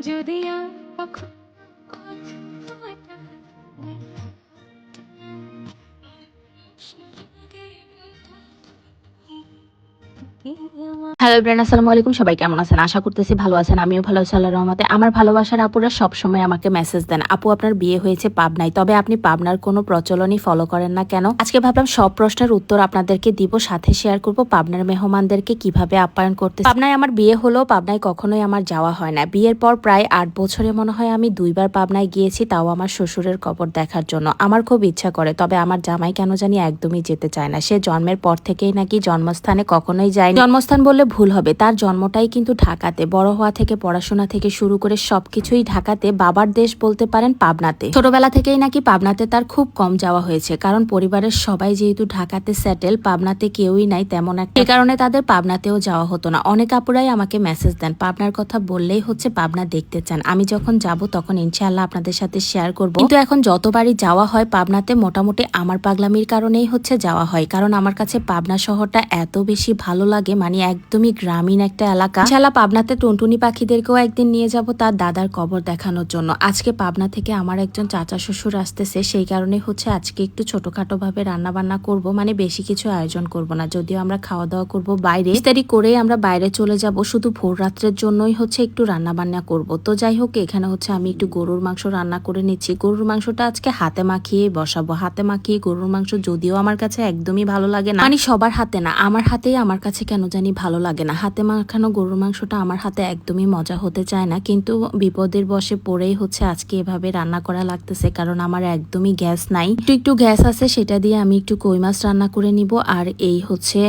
যদি আর কখনো কথাটা হ্যালো এভরিওয়ান, আসসালামু আলাইকুম। সবাই কেমন আছেন? আশা করতেছি ভালো আছেন। আমিও ভালো আছি আল্লাহর রহমতে। আমার ভালোবাসার আপুরা সবসময় আমাকে মেসেজ দেন, আপু আপনার বিয়ে হয়েছে পাবনায়, তবে আপনি পাবনার কোনো প্রচলনই ফলো করেন না কেন? আজকে ভাবলাম সব প্রশ্নের উত্তর আপনাদেরকে দিব, সাথে শেয়ার করব পাবনার মেহমানদেরকে কিভাবে আপ্যায়ন করতে। পাবনায় আমার বিয়ে হলো, পাবনায় কখনোই আমার যাওয়া হয় না। বিয়ের পর প্রায় 8 বছরে মনে হয় আমি 2বার পাবনায় গিয়েছি, তাও আমার শ্বশুরের কবর দেখার জন্য। আমার খুব ইচ্ছা করে, তবে আমার জামাই কেন জানি একদমই যেতে চায় না। সে জন্মের পর থেকেই নাকি জন্মস্থানে কখনোই যায়নি। জন্মস্থান বললে ভুল হবে, তার জন্মটাই কিন্তু ঢাকাতে। বড় হওয়া থেকে পড়াশোনা থেকে শুরু করে সবকিছুই ঢাকাতে। বাবার দেশ বলতে পারেন পাবনাতে। ছোটবেলা থেকেই নাকি পাবনাতে তার খুব কম যাওয়া হয়েছে, কারণ পরিবারের সবাই যেহেতু ঢাকাতে সেটেল, পাবনাতে কেউই নাই তেমন একটা। সে কারণে তাদের পাবনাতেও যাওয়া হতো না। অনেক আপুরাই আমাকে মেসেজ দেন, পাবনার কথা বললেই হচ্ছে পাবনা দেখতে চান। আমি যখন যাব তখন ইনশাআল্লাহ আপনাদের সাথে শেয়ার করব। কিন্তু এখন যতবারই যাওয়া হয় পাবনাতে, মোটামুটি আমার পাগলামির কারণেই হচ্ছে যাওয়া হয়, কারণ আমার কাছে পাবনা শহরটা এত বেশি ভালো লাগে, মানে একদমই গ্রামীণ একটা এলাকা। ইনশাআল্লাহ পাবনাতে টুনটুনি পাখিদেরকেও একদিন নিয়ে যাব তার দাদার কবর দেখানোর জন্য। আজকে পাবনা থেকে আমার একজন চাচা শ্বশুর আসতেছে, সেই কারণে হচ্ছে আজকে একটু ছোটখাটো ভাবে রান্না বান্না করব, মানে বেশি কিছু আয়োজন করব না। যদিও আমরা খাওয়া দাওয়া করব বাইরে, ইফতারি করেই আমরা বাইরে চলে যাব, শুধু ভোর রাত্রের জন্যই হচ্ছে একটু রান্না বান্না করব। তো যাই হোক, এখানে হচ্ছে আমি একটু গরুর মাংস রান্না করে নিচ্ছি। গরুর মাংসটা আজকে হাতে মাখিয়ে বসাবো। হাতে মাখিয়ে গরুর মাংস যদিও আমার কাছে একদমই ভালো লাগে না, মানে সবার হাতে না, আমার হাতেই আমার কাছে কেন জানি ভালো লাগে না। হাতে মাখানো গরুর মাংসটা আমার হাতে একদমই মজা হতে চায় না, কিন্তু বিপদের বশে পড়েই হচ্ছে আজকে এভাবে রান্না করা লাগতেছে, কারণ আমার একদমই গ্যাস নাই। একটু একটু গ্যাস আছে, সেটা দিয়ে আমি একটু কই মাছ রান্না করে নিব, আর এই হচ্ছে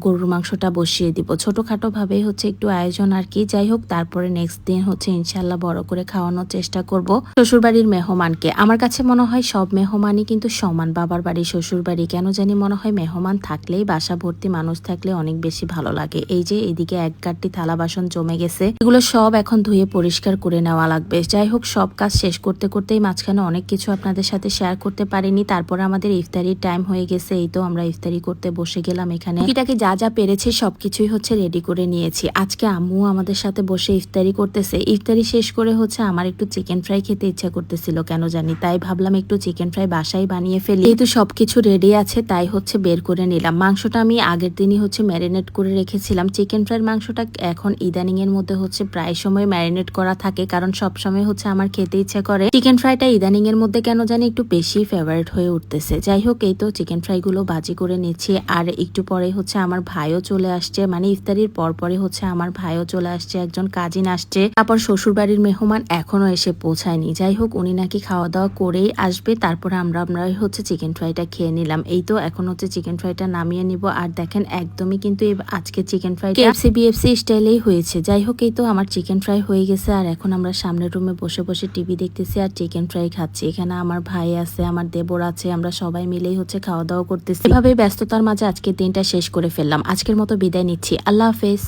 গরুর মাংসটা বসিয়ে দিব। ছোটখাটো ভাবে হচ্ছে একটু আয়োজন আর কি। যাই হোক, তারপরে নেক্সট দিন হচ্ছে ইনশাল্লাহ বড় করে খাওয়ানোর চেষ্টা করব শ্বশুরবাড়ির মেহমানকে। আমার কাছে মনে হয় সব মেহমানই কিন্তু সমান, বাবার বাড়ি শ্বশুর বাড়ি কেন জানি মনে হয় মেহমান থাকলেই, বাসা ভর্তি মানুষ থাকলে অনেক বেশি ভালো লাগে। এই যে এদিকে এক গাঁটটি থালা বাসন জমে গেছে, এগুলো সব এখন ধুয়ে পরিষ্কার করে নেওয়া লাগবে। যাই হোক, সব কাজ শেষ করতে করতেই মাঝখানে অনেক কিছু আপনাদের সাথে শেয়ার করতে পারিনি। তারপর আমাদের ইফতারির টাইম হয়ে গেছে, এই তো আমরা ইফতারি করতে বসে গেলাম। এখানে টুকিটাকি যা যা পেরেছি সবকিছুই হচ্ছে রেডি করে নিয়েছি। আজকে আম্মু আমাদের সাথে বসে ইফতারি করতেছে। ইফতারি শেষ করে হচ্ছে আমার একটু চিকেন ফ্রাই খেতে ইচ্ছা করতেছিল কেন জানি, তাই ভাবলাম একটু চিকেন ফ্রাই বাসায় বানিয়ে ফেলি। যেহেতু সবকিছু রেডি আছে তাই হচ্ছে বের করে নিলাম। মাংসটা আমি আগের দিনই হচ্ছে ম্যারিনেট করে রেখেছিলাম। চিকেন ফ্রাইয়ের মাংসটা এখন ইদানিং এর মধ্যে হচ্ছে প্রায় সময় ম্যারিনেট করা থাকে, কারণ সব সময় হচ্ছে আমার খেতে ইচ্ছা করে। চিকেন ফ্রাইটা ইদানিং এর মধ্যে কেন জানি একটু বেশি ফেভারিট হয়ে উঠতেছে। যাই হোক, এই তো চিকেন ফ্রাই গুলো ভাজি করে নিচ্ছি, আর একটু পরে হচ্ছে আমার ভাইও চলে আসছে, মানে ইফতারির পর পরে হচ্ছে আমার ভাইও চলে আসছে, একজন কাজিন আসছে। তারপর শ্বশুর বাড়ির মেহমান এখনো এসে পৌঁছায়নি। যাই হোক, উনি নাকি খাওয়া দাওয়া করেই আসবে, তারপরে আমরাই হচ্ছে চিকেন ফ্রাইটা খেয়ে নিলাম। এই তো এখন হচ্ছে চিকেন ফ্রাইটা নামিয়ে নিব। আর দেখেন একদমই কিন্তু আজকে চিকেন ফ্রাই কেএফসি বিএফসি স্টাইলেই হয়েছে। যাই হোক, এই তো আমার চিকেন ফ্রাই হয়ে গেছে, আর এখন আমরা সামনের রুমে বসে বসে টিভি দেখতেছি আর চিকেন ফ্রাই খাচ্ছি। এখানে আমার ভাই আছে, আমার দেবর আছে, আমরা সবাই মিলেই হচ্ছে খাওয়া দাওয়া করতেছি। এভাবে ব্যস্ততার মাঝে আজকের দিনটা শেষ করে ফেললাম। আজকের মতো বিদায় নিচ্ছি, আল্লাহ হাফেজ।